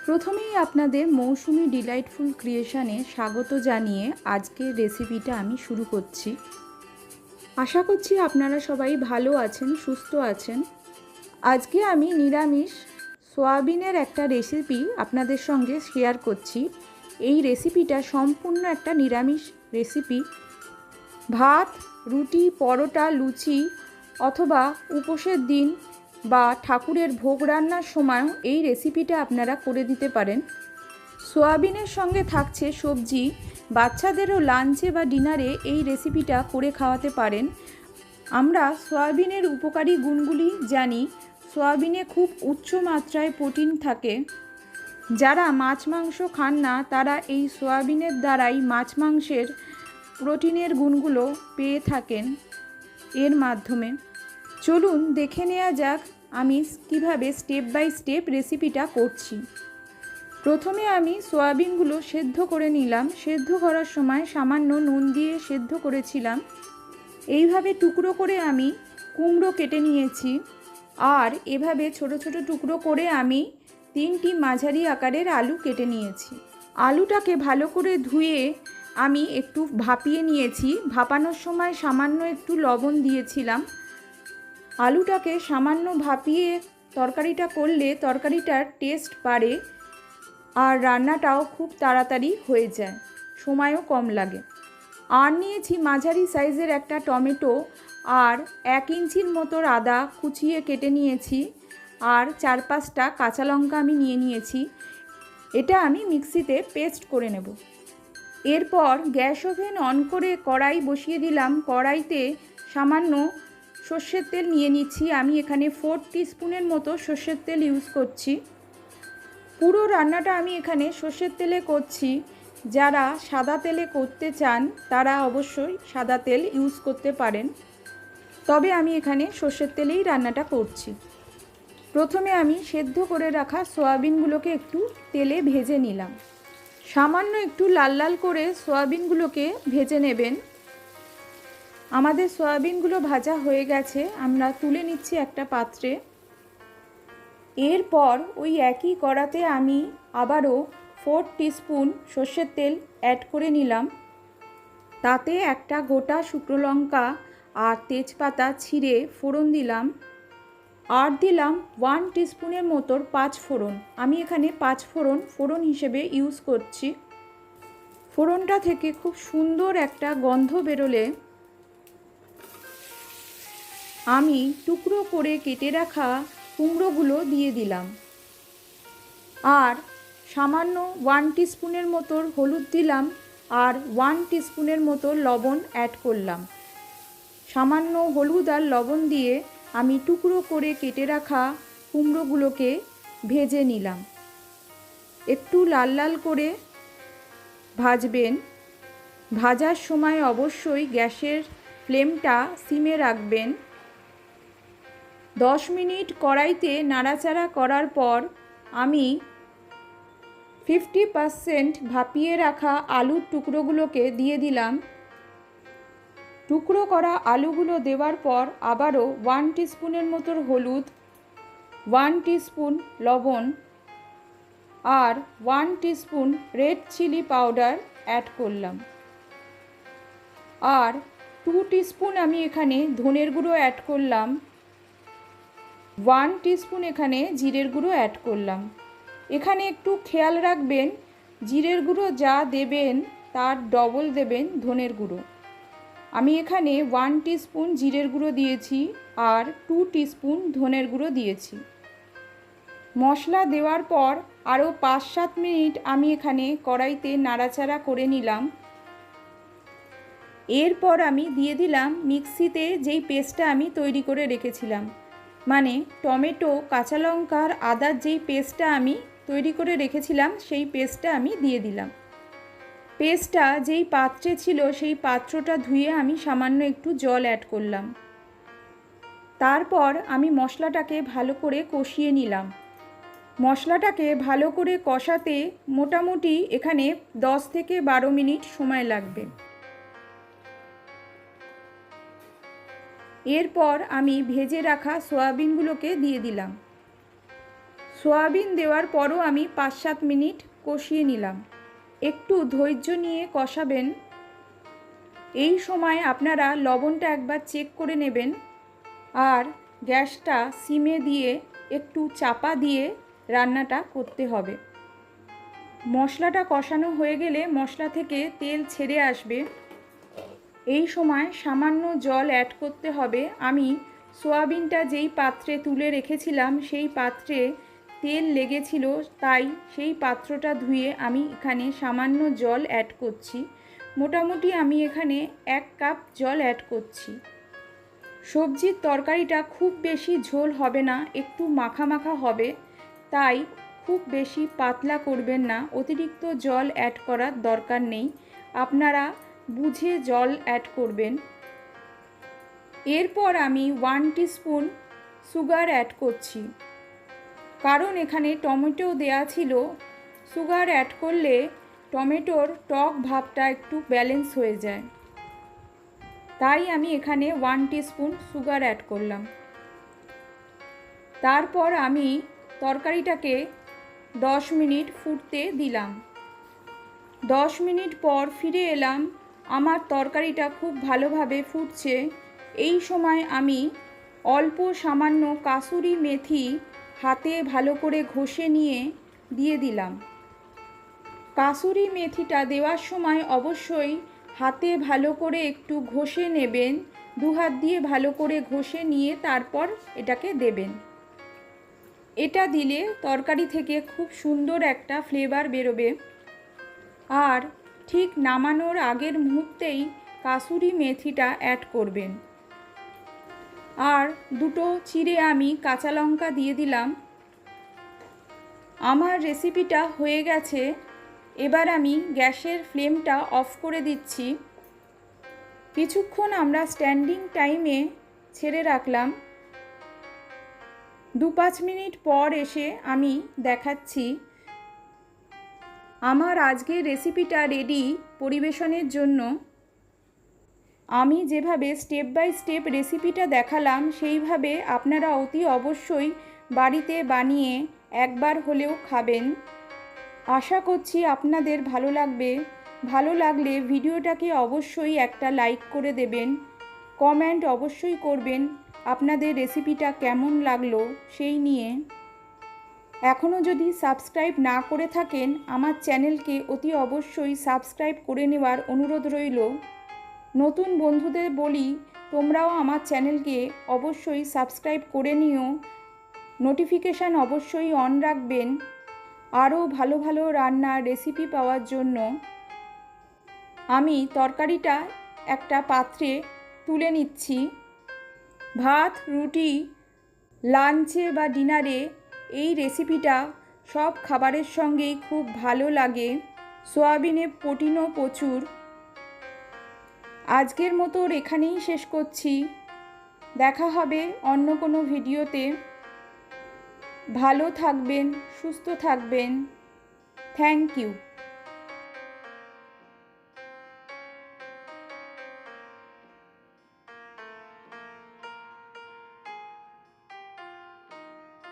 প্রথমেই আপনাদের মৌসুমি ডিলাইটফুল ক্রিয়েশনে স্বাগত জানিয়ে আজকের রেসিপিটা আমি শুরু করছি। আশা করছি আপনারা সবাই ভালো আছেন, সুস্থ আছেন। আজকে আমি নিরামিষ সয়াবিনের একটা রেসিপি আপনাদের সঙ্গে শেয়ার করছি। এই রেসিপিটা সম্পূর্ণ একটা নিরামিষ রেসিপি। ভাত, রুটি, পরোটা, লুচি অথবা উপোসের দিন বা ঠাকুরের ভোগ রান্নার সময়ও এই রেসিপিটা আপনারা করে দিতে পারেন। সয়াবিনের সঙ্গে থাকছে সবজি, বাচ্চাদেরও লাঞ্চে বা ডিনারে এই রেসিপিটা করে খাওয়াতে পারেন। আমরা সয়াবিনের উপকারী গুণগুলি জানি। সয়াবিনে খুব উচ্চ মাত্রায় প্রোটিন থাকে। যারা মাছ মাংস খান না তারা এই সয়াবিনের দ্বারাই মাছ মাংসের প্রোটিনের গুণগুলো পেয়ে থাকেন এর মাধ্যমে। চলুন দেখে নেওয়া যাক আমি কিভাবে স্টেপ বাই স্টেপ রেসিপিটা করছি। প্রথমে আমি সয়াবিনগুলো সেদ্ধ করে নিলাম। সেদ্ধ করার সময় সামান্য নুন দিয়ে সেদ্ধ করেছিলাম। এইভাবে টুকরো করে আমি কুমড়ো কেটে নিয়েছি। আর এভাবে ছোট ছোট টুকরো করে আমি 3টি মাঝারি আকারের আলু কেটে নিয়েছি। আলুটাকে ভালো করে ধুয়ে আমি একটু ভাপিয়ে নিয়েছি। ভাপানোর সময় সামান্য একটু লবণ দিয়েছিলাম। আলুটাকে সামান্য ভাপিয়ে তরকারিটা করলে তরকারিটার টেস্ট বাড়ে আর রান্নাটাও খুব তাড়াতাড়ি হয়ে যায়, সময়ও কম লাগে। আর নিয়েছি মাঝারি সাইজের একটা টমেটো আর 1 ইঞ্চির মতো আদা কুচিয়ে কেটে নিয়েছি। আর 4-5টা কাঁচা লঙ্কা আমি নিয়ে নিয়েছি। এটা আমি মিক্সিতে পেস্ট করে নেব। এরপর গ্যাস ওভেন অন করে কড়াই বসিয়ে দিলাম। কড়াইতে সামান্য সর্ষের তেল নিয়ে নিচ্ছি। আমি এখানে 4 টিস্পুনের মতো সর্ষের তেল ইউজ করছি। পুরো রান্নাটা আমি এখানে সর্ষের তেলে করছি। যারা সাদা তেলে করতে চান তারা অবশ্যই সাদা তেল ইউজ করতে পারেন, তবে আমি এখানে সর্ষের তেলেই রান্নাটা করছি। প্রথমে আমি সেদ্ধ করে রাখা সয়াবিনগুলোকে একটু তেলে ভেজে নিলাম। সামান্য একটু লাল লাল করে সয়াবিনগুলোকে ভেজে নেবেন। আমাদের সয়াবিনগুলো ভাজা হয়ে গেছে, আমরা তুলে নিচ্ছি একটা পাত্রে। এরপর ওই একই কড়াতে আমি আবারও 4 টিস্পুন সর্ষের তেল অ্যাড করে নিলাম। তাতে একটা গোটা শুকনো লঙ্কা আর তেজপাতা ছিঁড়ে ফোড়ন দিলাম। আর দিলাম 1 টিস্পুনের মতো 5 ফোড়ন। আমি এখানে 5 ফোড়ন হিসেবে ইউজ করছি। ফোড়নটা থেকে খুব সুন্দর একটা গন্ধ বেরোলে আমি টুকরো করে কেটে রাখা কুমড়োগুলো দিয়ে দিলাম। আর সামান্য 1 টিস্পুনের মতো হলুদ দিলাম আর 1 টিস্পুনের মতো লবণ অ্যাড করলাম। সামান্য হলুদ আর লবণ দিয়ে আমি টুকরো করে কেটে রাখা কুমড়োগুলোকে ভেজে নিলাম। একটু লাল লাল করে ভাজবেন। ভাজার সময় অবশ্যই গ্যাসের ফ্লেমটা সিমে রাখবেন। 10 মিনিট কড়াইতে নাড়াচাড়া করার পর আমি 50% ভাপিয়ে রাখা আলুর টুকরোগুলোকে দিয়ে দিলাম। টুকরো করা আলুগুলো দেওয়ার পর আবারও 1 টিস্পুনের মতো হলুদ, 1 টিস্পুন লবণ আর 1 teaspoon red chilli powder add করলাম। আর 2 টিস্পুন আমি এখানে ধনের গুঁড়ো অ্যাড করলাম। 1 টিস্পুন এখানে জিরের গুঁড়ো অ্যাড করলাম। এখানে একটু খেয়াল রাখবেন, জিরের গুঁড়ো যা দেবেন তার ডবল দেবেন ধনের গুঁড়ো। আমি এখানে 1 টিস্পুন জিরের গুঁড়ো দিয়েছি আর 2 টিস্পুন ধনের গুঁড়ো দিয়েছি। মশলা দেওয়ার পর আরও 5-7 মিনিট আমি এখানে কড়াইতে নাড়াচাড়া করে নিলাম। এরপর আমি দিয়ে দিলাম মিক্সিতে যেই পেস্টটা আমি তৈরি করে রেখেছিলাম, মানে টমেটো, কাঁচা লঙ্কা আর আদার যেই পেস্টটা আমি তৈরি করে রেখেছিলাম সেই পেস্টটা আমি দিয়ে দিলাম। পেস্টটা যেই পাত্রে ছিল সেই পাত্রটা ধুয়ে আমি সামান্য একটু জল অ্যাড করলাম। তারপর আমি মশলাটাকে ভালো করে কষিয়ে নিলাম। মশলাটাকে ভালো করে কষাতে মোটামুটি এখানে 10 থেকে 12 মিনিট সময় লাগবে। এরপর আমি ভেজে রাখা সয়াবিনগুলোকে দিয়ে দিলাম। সয়াবিন দেওয়ার পরও আমি 5-7 মিনিট কষিয়ে নিলাম। একটু ধৈর্য নিয়ে কষাবেন। এই সময় আপনারা লবণটা একবার চেক করে নেবেন আর গ্যাসটা সিমে দিয়ে একটু চাপা দিয়ে রান্নাটা করতে হবে। মশলাটা কষানো হয়ে গেলে মশলা থেকে তেল ছেড়ে আসবে। এই সময় সামান্য জল অ্যাড করতে হবে। আমি সয়াবিনটা যেই পাত্রে তুলে রেখেছিলাম সেই পাত্রে তেল লেগেছিল, তাই সেই পাত্রটা ধুয়ে আমি এখানে সামান্য জল অ্যাড করছি। মোটামুটি আমি এখানে 1 কাপ জল অ্যাড করছি। সবজির তরকারিটা খুব বেশি ঝোল হবে না, একটু মাখা মাখা হবে, তাই খুব বেশি পাতলা করবেন না। অতিরিক্ত জল অ্যাড করার দরকার নেই, আপনারা বুঝে জল অ্যাড করবেন। এরপর আমি 1 টিস্পুন সুগার অ্যাড করছি, কারণ এখানে টমেটো দেয়া ছিল। সুগার অ্যাড করলে টমেটোর টক ভাবটা একটু ব্যালেন্স হয়ে যায়, তাই আমি এখানে 1 টিস্পুন সুগার অ্যাড করলাম। তারপর আমি তরকারিটাকে 10 মিনিট ফুটতে দিলাম। 10 মিনিট পর ফিরে এলাম। আমার তরকারিটা খুব ভালোভাবে ফুটছে। এই সময় আমি অল্প সামান্য কাসুরি মেথি হাতে ভালো করে ঘষে নিয়ে দিয়ে দিলাম। কাসুরি মেথিটা দেওয়ার সময় অবশ্যই হাতে ভালো করে একটু ঘষে নেবেন। 2 হাত দিয়ে ভালো করে ঘষে নিয়ে তারপর এটাকে দেবেন। এটা দিলে তরকারি থেকে খুব সুন্দর একটা ফ্লেভার বেরোবে। আর ঠিক নামানোর আগের মুহূর্তেই কাসুরি মেথিটা অ্যাড করবেন। আর 2টো চিড়ে আমি কাঁচা লঙ্কা দিয়ে দিলাম। আমার রেসিপিটা হয়ে গেছে। এবার আমি গ্যাসের ফ্লেমটা অফ করে দিচ্ছি। কিছুক্ষণ আমরা স্ট্যান্ডিং টাইমে ছেড়ে রাখলাম। 2-5 মিনিট পর এসে আমি দেখাচ্ছি। আমার আজকের রেসিপিটা রেডি পরিবেশনের জন্য। আমি যেভাবে স্টেপ বাই স্টেপ রেসিপিটা দেখালাম সেইভাবে আপনারা অতি অবশ্যই বাড়িতে বানিয়ে একবার হলেও খাবেন। আশা করছি আপনাদের ভালো লাগবে। ভালো লাগলে ভিডিওটাকে অবশ্যই একটা লাইক করে দেবেন। কমেন্ট অবশ্যই করবেন আপনাদের রেসিপিটা কেমন লাগলো সেই নিয়ে। এখনও যদি সাবস্ক্রাইব না করে থাকেন আমার চ্যানেলকে অতি অবশ্যই সাবস্ক্রাইব করে নেওয়ার অনুরোধ রইল। নতুন বন্ধুদের বলি, তোমরাও আমার চ্যানেলকে অবশ্যই সাবস্ক্রাইব করে নিও। নোটিফিকেশান অবশ্যই অন রাখবেন আরও ভালো ভালো রান্নার রেসিপি পাওয়ার জন্য। আমি তরকারিটা একটা পাত্রে তুলে নিচ্ছি। ভাত, রুটি, লাঞ্চে বা ডিনারে এই রেসিপিটা সব খাবারের সঙ্গেই খুব ভালো লাগে। সয়াবিনে প্রোটিনও প্রচুর। আজকের মতো এখানেই শেষ করছি। দেখা হবে অন্য কোনো ভিডিওতে। ভালো থাকবেন, সুস্থ থাকবেন। Thank you.